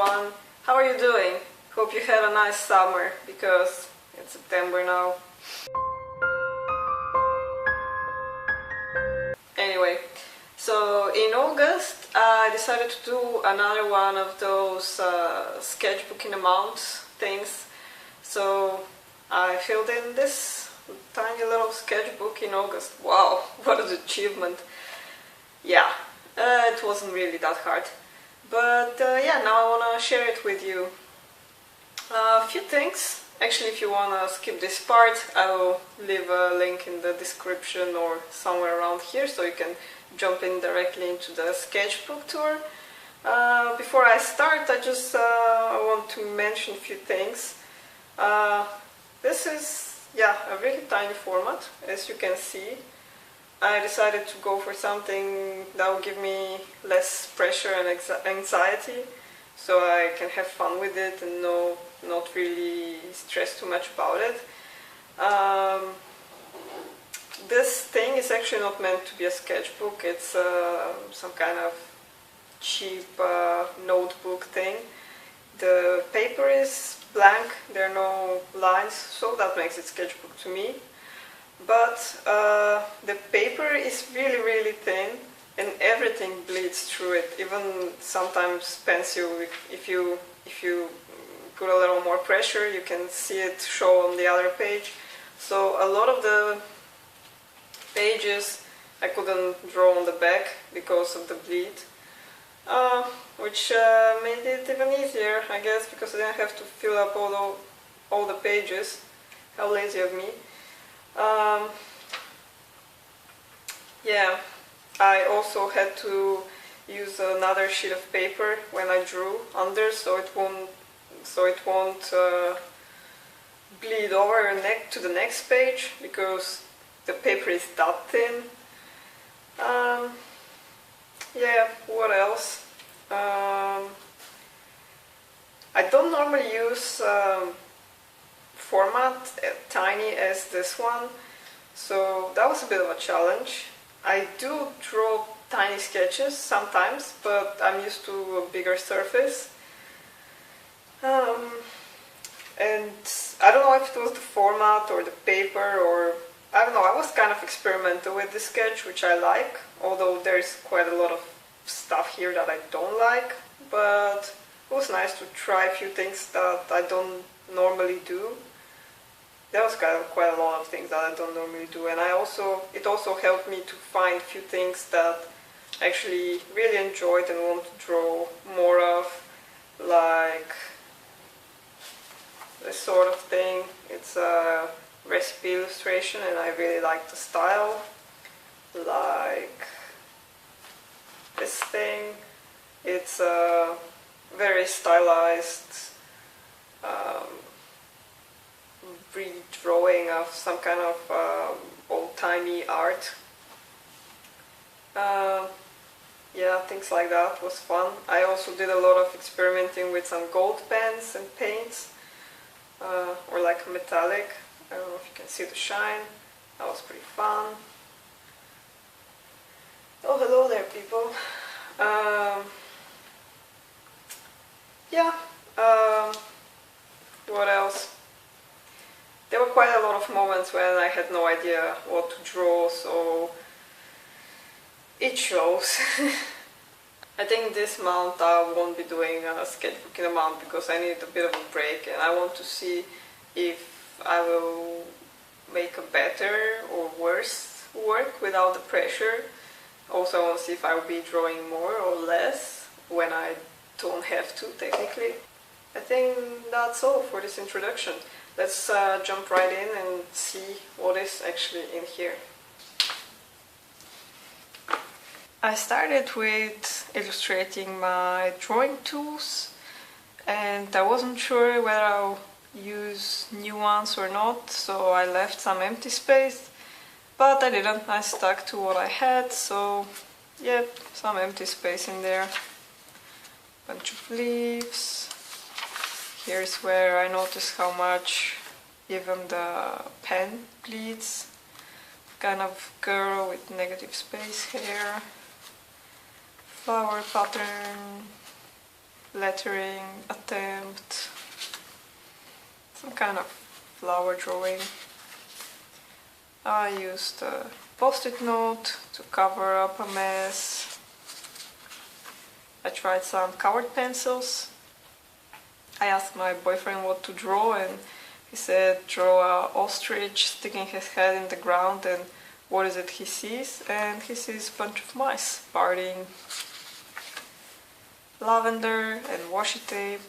everyone, how are you doing? Hope you had a nice summer, because it's September now. Anyway, so in August I decided to do another one of those sketchbook in a month things. So I filled in this tiny little sketchbook in August. Wow, what an achievement. Yeah, it wasn't really that hard. But yeah, now I want to share it with you. A few things. Actually, if you want to skip this part, I will leave a link in the description or somewhere around here so you can jump in directly into the sketchbook tour. Before I start, I just want to mention a few things. This is, yeah, a really tiny format, as you can see. I decided to go for something that will give me less pressure and anxiety, so I can have fun with it and not really stress too much about it. This thing is actually not meant to be a sketchbook. It's some kind of cheap notebook thing. The paper is blank, there are no lines, so that makes it sketchbook to me. But the paper is really thin and everything bleeds through it. Even sometimes pencil, if you put a little more pressure, you can see it show on the other page. So a lot of the pages I couldn't draw on the back because of the bleed, which made it even easier, I guess, because I didn't have to fill up all the pages. How lazy of me. Yeah, I also had to use another sheet of paper when I drew under, so it won't bleed over to the next page, because the paper is that thin. Yeah, what else? I don't normally use format tiny as this one, so that was a bit of a challenge. I do draw tiny sketches sometimes, but I'm used to a bigger surface. And I don't know if it was the format or the paper, or I don't know, I was kind of experimental with the sketch, which I like, although there's quite a lot of stuff here that I don't like, but it was nice to try a few things that I don't normally do. There was quite a lot of things that I don't normally do, and it also helped me to find a few things that I actually really enjoyed and want to draw more of, like this sort of thing. It's a recipe illustration and I really like the style. Like this thing, it's a very stylized redrawing of some kind of old-timey art. Yeah, things like that was fun. I also did a lot of experimenting with some gold pens and paints, or like metallic. I don't know if you can see the shine. That was pretty fun. Oh, hello there, people. Yeah, what else? There were quite a lot of moments when I had no idea what to draw, so it shows. I think this month I won't be doing a sketchbook in a month because I need a bit of a break, and I want to see if I will make a better or worse work without the pressure. Also, I want to see if I will be drawing more or less when I don't have to, technically. I think that's all for this introduction. Let's jump right in and see what is actually in here. I started with illustrating my drawing tools, and I wasn't sure whether I'll use new ones or not, so I left some empty space, but I didn't. I stuck to what I had, so yep, some empty space in there. Bunch of leaves. Here's where I notice how much even the pen bleeds. Kind of girl with negative space hair. Flower pattern. lettering attempt, some kind of flower drawing. I used a post-it note to cover up a mess. I tried some colored pencils. I asked my boyfriend what to draw, and he said draw an ostrich sticking his head in the ground, and what is it he sees? And he sees a bunch of mice partying. Lavender and washi tape.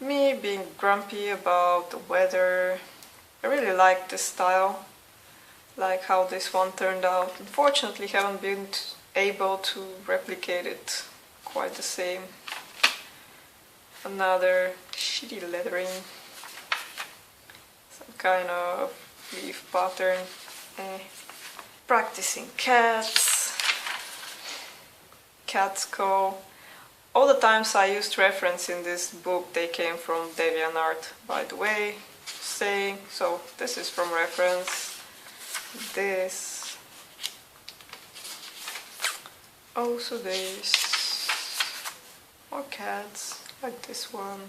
Me being grumpy about the weather. I really like this style, like how this one turned out. Unfortunately, haven't been able to replicate it quite the same. Another shitty lettering, some kind of leaf pattern. Practicing cats, cat skull. All the times I used reference in this book, they came from DeviantArt, by the way, saying, so this is from reference. This, also this, more cats, like this one,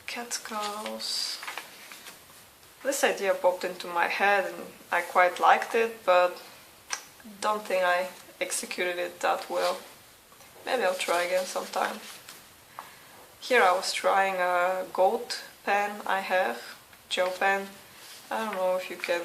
cat skulls. This idea popped into my head and I quite liked it, but don't think I executed it that well. Maybe I'll try again sometime. Here I was trying a gold pen I have, gel pen. I don't know if you can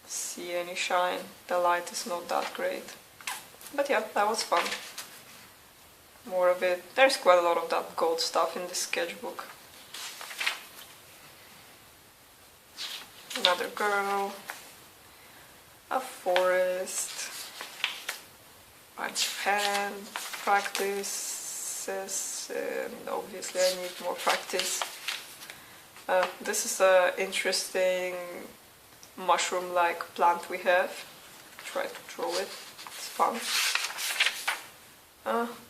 see any shine, the light is not that great. But yeah, that was fun. More of it. There's quite a lot of that gold stuff in this sketchbook. Another girl, a forest, bunch of hand practices, and obviously I need more practice. This is an interesting mushroom-like plant we have. Try to draw it, it's fun.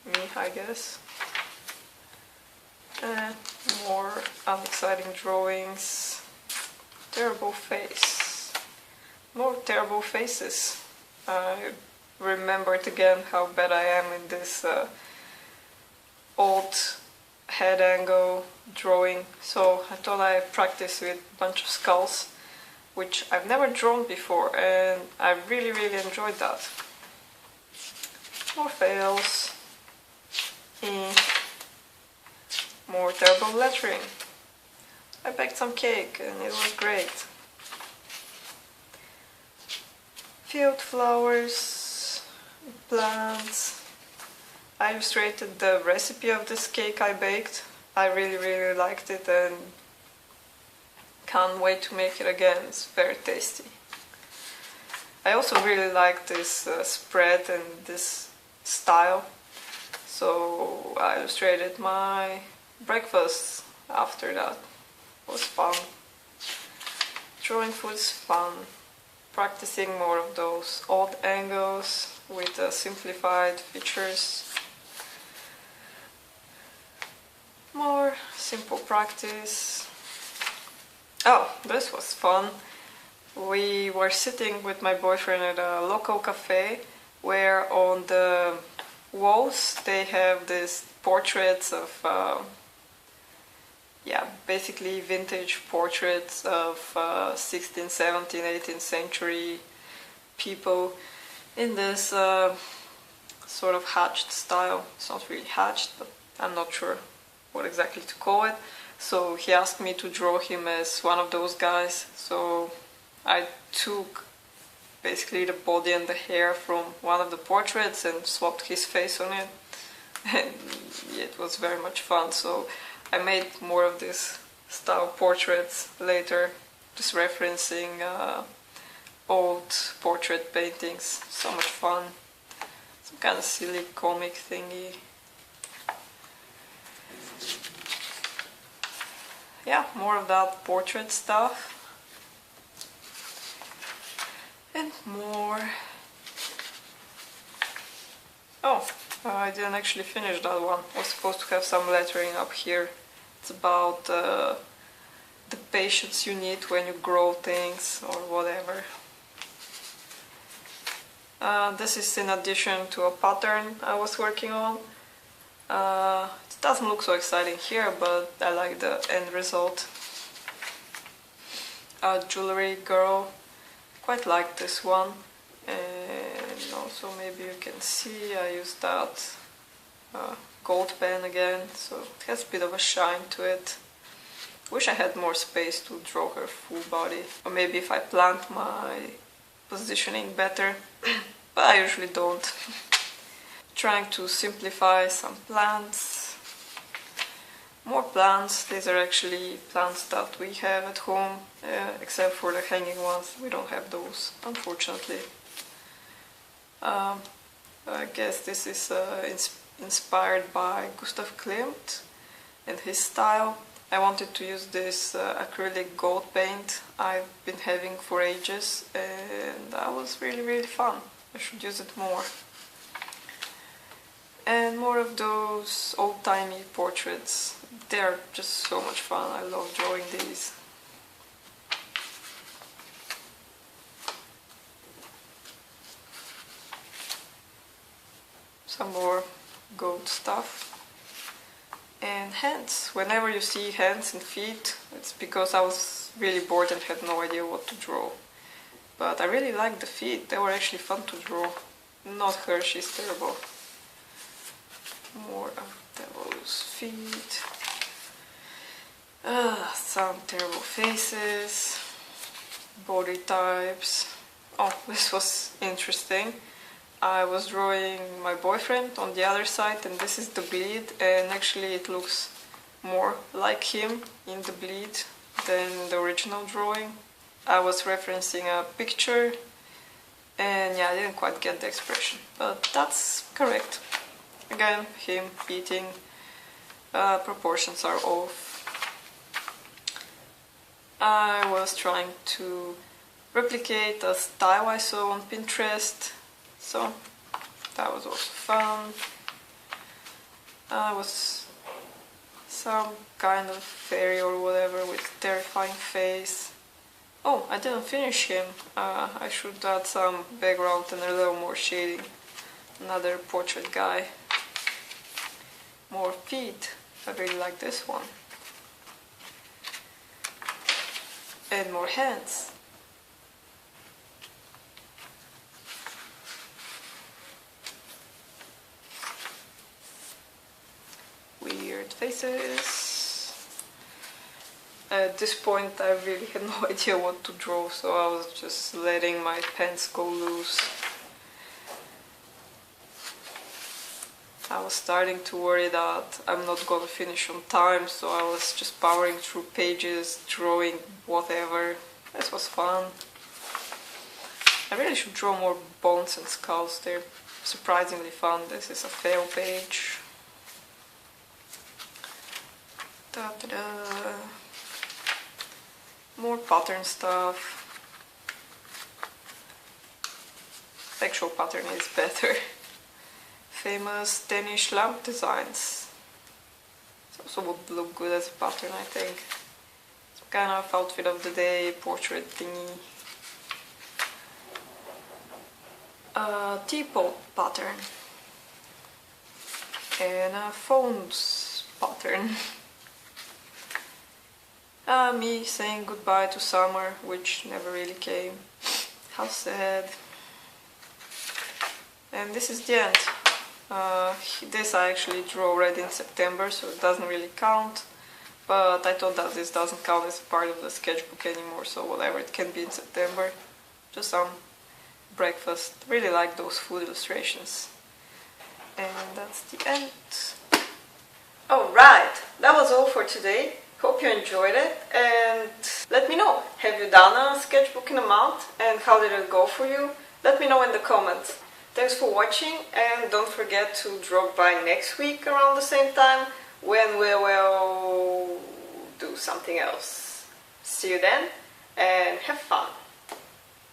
Me, I guess. More unexciting drawings. Terrible face. More terrible faces. I remembered again how bad I am in this old head angle drawing, so I thought I'd practice with a bunch of skulls, which I've never drawn before, and I really enjoyed that. More fails. More terrible lettering. I baked some cake and it was great. Field flowers, plants. I illustrated the recipe of this cake I baked. I really liked it and can't wait to make it again. It's very tasty. I also really like this spread and this style, so I illustrated my breakfast after that. It was fun. Drawing food is fun. Practicing more of those odd angles with simplified features. More simple practice. Oh, this was fun. We were sitting with my boyfriend at a local cafe where on the walls they have these portraits of basically vintage portraits of 16th, 17th, 18th century people in this sort of hatched style. It's not really hatched, but I'm not sure what exactly to call it. So he asked me to draw him as one of those guys. So I took basically the body and the hair from one of the portraits and swapped his face on it. And it was very much fun. So I made more of this style portraits later, just referencing old portrait paintings. So much fun. Some kind of silly comic thingy. Yeah, more of that portrait stuff. And more. Oh, I didn't actually finish that one. I was supposed to have some lettering up here. It's about the patience you need when you grow things or whatever. This is in addition to a pattern I was working on. It doesn't look so exciting here, but I like the end result. Jewelry girl, quite like this one. And also maybe you can see I used that gold pen again, so it has a bit of a shine to it. Wish I had more space to draw her full body, or maybe if I planned my positioning better, but I usually don't. Trying to simplify some plants. More plants. These are actually plants that we have at home, except for the hanging ones. We don't have those, unfortunately. I guess this is inspired by Gustav Klimt and his style. I wanted to use this acrylic gold paint I've been having for ages, and that was really fun. I should use it more. And more of those old-timey portraits. They're just so much fun. I love drawing these. Some more gold stuff. And hands. Whenever you see hands and feet, it's because I was really bored and had no idea what to draw. But I really liked the feet. They were actually fun to draw. Not her, she's terrible. More of those feet. Some terrible faces. Body types. Oh, this was interesting. I was drawing my boyfriend on the other side, and this is the bleed, and actually it looks more like him in the bleed than the original drawing. I was referencing a picture, and yeah, I didn't quite get the expression, but that's correct. Again, him eating, proportions are off. I was trying to replicate a style I saw on Pinterest. So that was also fun. Was some kind of fairy or whatever with terrifying face. Oh, I didn't finish him. I should add some background and a little more shading. Another portrait guy. More feet. I really like this one. And more hands. Weird faces. At this point I really had no idea what to draw, so I was just letting my pens go loose. I was starting to worry that I'm not gonna finish on time, so I was just powering through pages, drawing whatever. This was fun. I really should draw more bones and skulls, they're surprisingly fun. This is a fail page. Da-da-da. More pattern stuff. Actual pattern is better. Famous Danish lamp designs. It also would look good as a pattern, I think. Some kind of outfit of the day, portrait thingy. Teapot pattern. And a phones pattern. Me saying goodbye to summer, which never really came. How sad. And this is the end. This I actually drew already in September, so it doesn't really count. But I thought that this doesn't count as part of the sketchbook anymore, so whatever, it can be in September. Just some breakfast. Really like those food illustrations. And that's the end. Alright, that was all for today. Hope you enjoyed it, and let me know, have you done a sketchbook in a month and how did it go for you? Let me know in the comments. Thanks for watching, and don't forget to drop by next week around the same time when we will do something else. See you then, and have fun!